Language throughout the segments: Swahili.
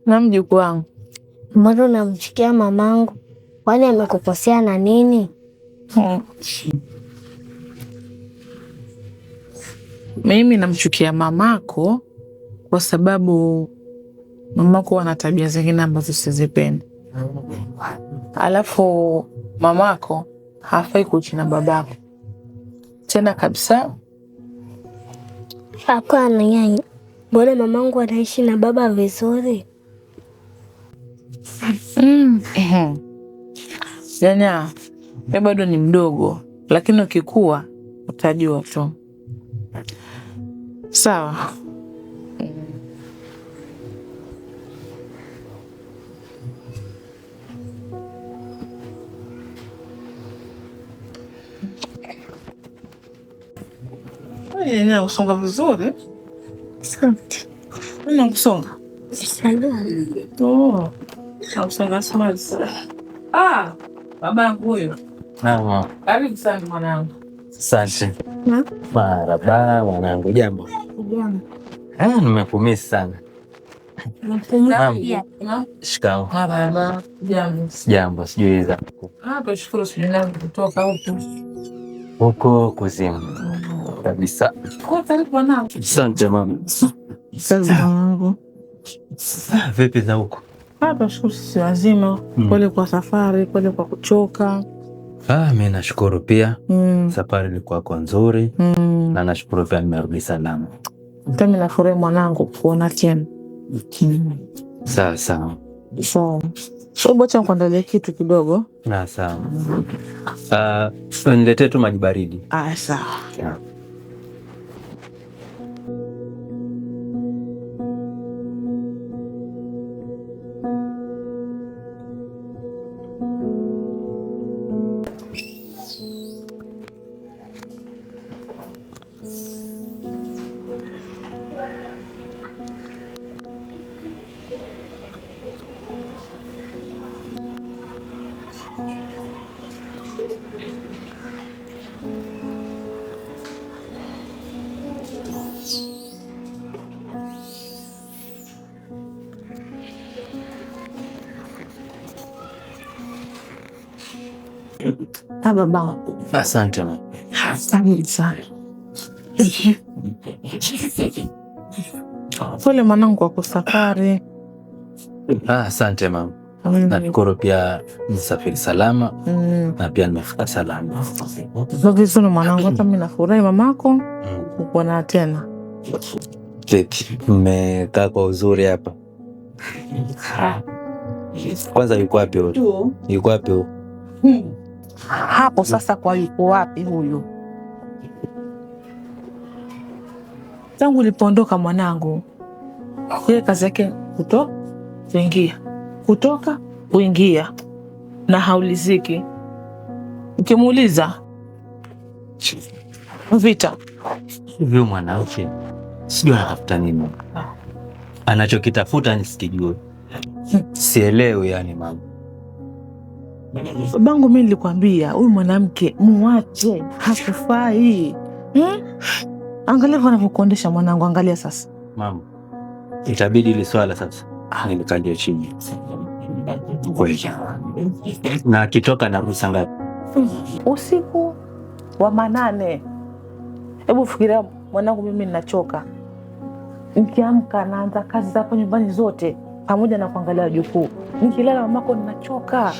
Na mjukuu wangu, mbona unamchukia mamangu? Kwani amekukosea na nini? Mimi namchukia mamako kwa sababu mamako ana tabia zingine ambazo sizipendi. Alafu mamako hafai kuishi na babako tena kabisa. Hapana nyanya, mbona mamangu anaishi na baba vizuri? Nyanya, wewe bado ni mdogo, lakini ukikua utajua tu. Sawa. Nyanya, usonga vizuri. Asante. Mimi kusonga. Sawa. Usonga smart. Baba huyo. Mama. Karibu sana mwanangu. Asante. Marhaba mwanangu, jambo. Jambo. Nimekumisi sana. Shikamoo. Marhaba. Jambo. Jambo, sijui za Tushukuru sijui kutoka huko kuzimu kabisa. Karibu mwanangu. Asante mama. Kazi mwanangu. Vipi za huko? Tushukuru sisi wazima. Pole kwa safari, pole kwa kuchoka. Mimi nashukuru pia. Safari ilikuwa kwa nzuri. Na nashukuru pia nimerudi salama. Mimi nafurahi mwanangu kuona tena. Sawa. So bocha nikuandalie kitu kidogo. Sawa. Niletee tu maji baridi. Sawa. Baba. Asante mama. Asante sana. Pole mwanangu kwa safari. Asante mama. Nashukuru pia nisafiri salama na pia nimefika salama. Vizuri mwanangu, hata mimi nafurahi mamako kukuona tena. Vipi? Mmekaa kwa uzuri hapa. Kwanza yuko wapi huyo? Yuko wapi huyo? Hapo sasa kwa yuko wapi huyo? Tangu ulipoondoka mwanangu, yeye kazi yake kutoka kuingia, kutoka kuingia, na hauliziki. Ukimuuliza vita. Huyo mwanamke sijui anatafuta nini. Anachokitafuta nisikijue. Sielewi yani mama. Babangu mimi nilikwambia huyu mwanamke muache, hakufai. Angalia wanavyokuondesha mwanangu, angalia sasa. Mama, itabidi ile swala sasa nikalie chini. Kweli. Na akitoka na ruhusa ngapi? Usiku wa 8. Hebu fikiria mwanangu, mimi ninachoka. Nikiamka naanza kazi za hapo nyumbani zote pamoja na kuangalia wajukuu. Nikilala mamako ninachoka.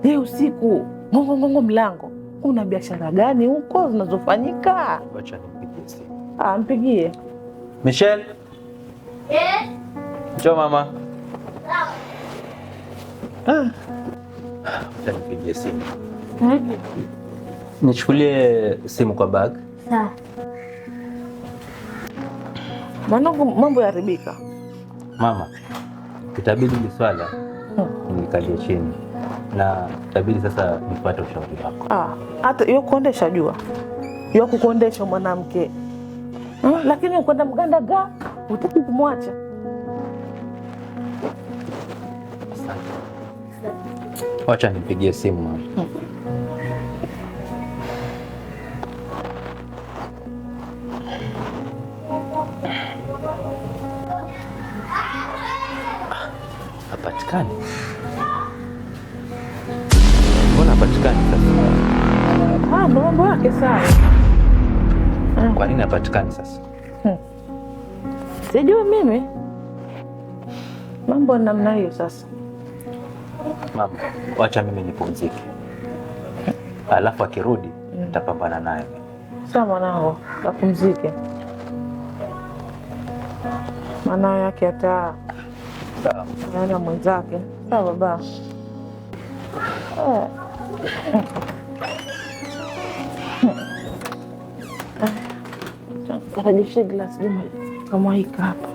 Leo usiku ngongo mlango. Kuna biashara gani huko zinazofanyika? Acha nipigie simu. Mpigie. Michelle? Njoo mama. Acha nipigie simu. Nichukulie simu kwa bag. Sawa. Mwanangu mambo yaharibika. Mama, itabidi ile swala nikalie chini. Na itabidi sasa nifuate ushauri wako. Hata hiyo kuondesha jua. Hiyo kukondesha mwanamke. Lakini ukwenda mganda utaki kumwacha. Acha nipigie simu mama. Hapatikani. Mbona hapatikani sasa? Ndo mambo yake sawa. Kwa nini hapatikani sasa? Sijui mimi. Mambo namna hiyo sasa. Mama, wacha mimi nipumzike. Alafu akirudi nitapambana naye. Sawa mwanangu, kapumzike. Maana yake hata Sawa. ana mwenzake. Sawa baba. Kajishe glasi juma kama hika hapa.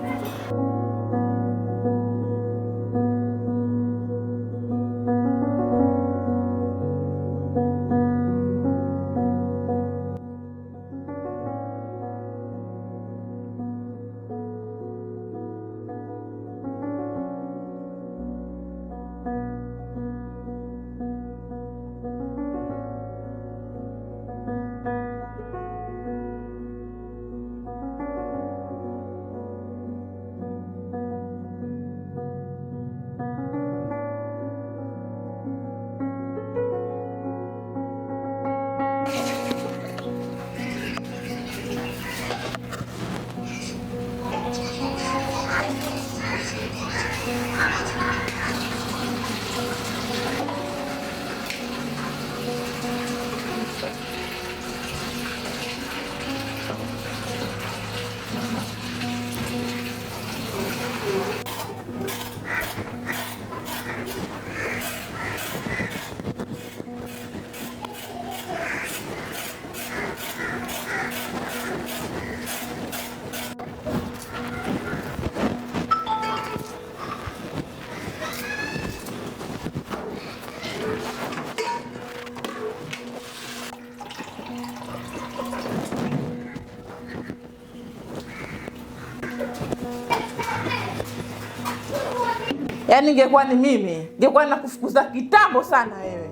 Yaani ingekuwa ni mimi, ingekuwa nakufukuza kitambo sana wewe.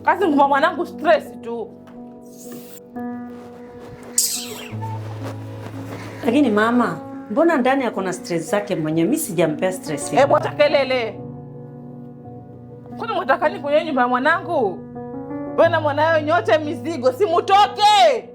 Kazi nguma mwanangu stress tu. Lakini mama, mbona ndani yako na stress zake mwenyewe? Mimi sijampea stress. Hebu atakelele. Kwani mtaka nini kwenye nyumba ya mwanangu? Wewe na mwanawe nyote mizigo, si mutoke.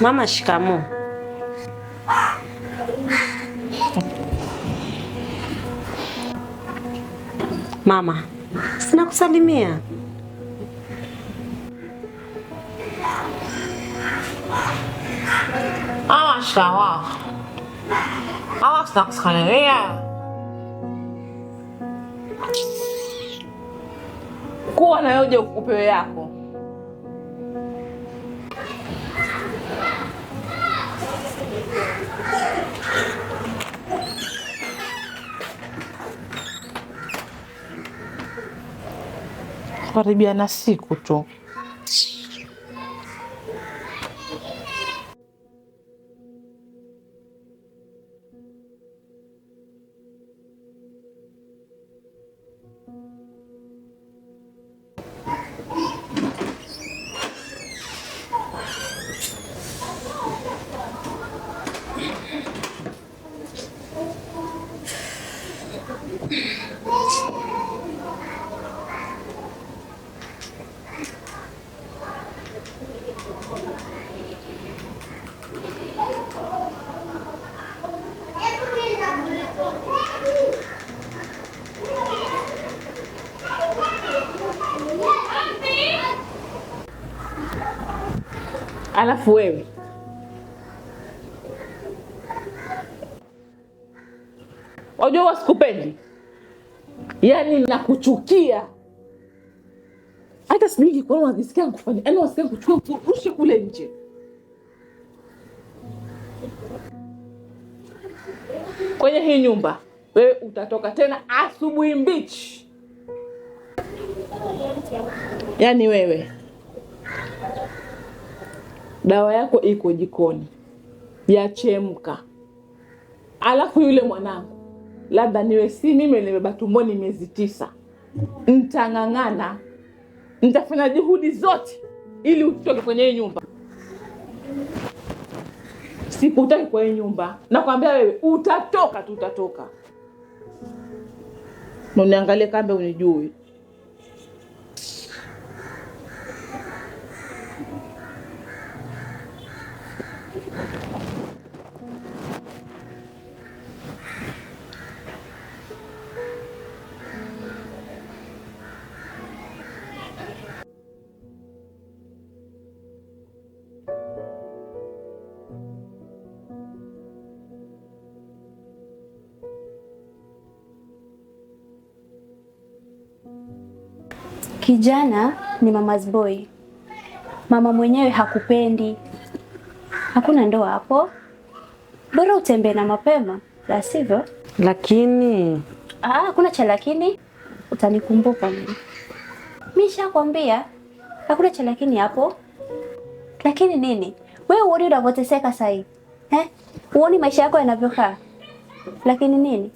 Mama, shikamoo. Mama, sina kusalimia. Shikamoo. Sina kusalimia. Kuwa na yoje upewe yako. Karibia na siku tu. Alafu wewe wajua wasikupendi, yaani nakuchukia. Hata sijui kwa nini unajisikia kufanya, yaani wasikia kuchukua kurushe kule nje. Kwenye hii nyumba wewe utatoka tena asubuhi mbichi. Yaani wewe dawa yako iko jikoni, yachemka. Alafu yule mwanangu, labda niwe si mimi nimebeba tumboni miezi 9. Nitang'ang'ana, nitafanya juhudi zote ili utoke kwenye hii nyumba. Sikutaki kwa hii nyumba. Nakwambia wewe utatoka tu, utatoka. Uniangalie kambe unijui. Kijana ni mama's boy. Mama mwenyewe hakupendi. Hakuna ndoa hapo. Bora utembee na mapema, la sivyo. Lakini Hakuna cha lakini. Utanikumbuka mimi. Mimi nishakwambia hakuna cha lakini hapo. Lakini nini? Wewe uone unavyoteseka sasa hivi. Uone maisha yako yanavyokaa. Lakini nini?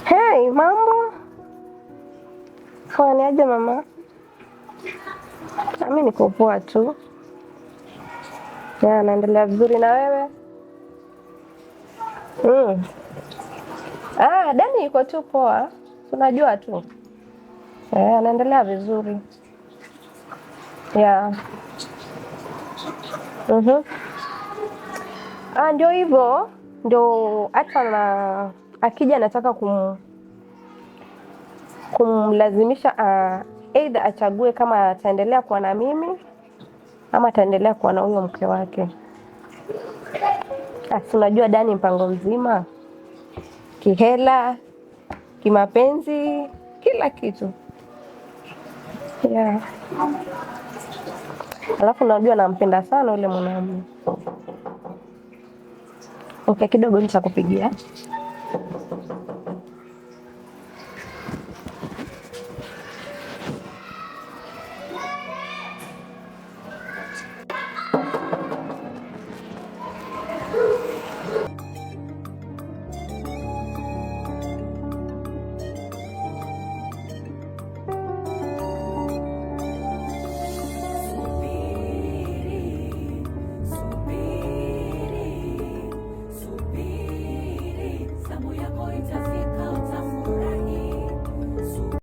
Hey, mambo? Kwani aje mama? Mimi niko poa tu. Naendelea vizuri na wewe? Dani yuko tu poa. Tunajua tu. Anaendelea vizuri. Ndio hivyo. Ndio hata na akija nataka kumlazimisha either achague kama ataendelea kuwa na mimi ama ataendelea kuwa na huyo mke wake. Unajua Dani mpango mzima, kihela, kimapenzi, kila kitu. Alafu unajua nampenda sana yule mwanamume. Okay, kidogo nitakupigia.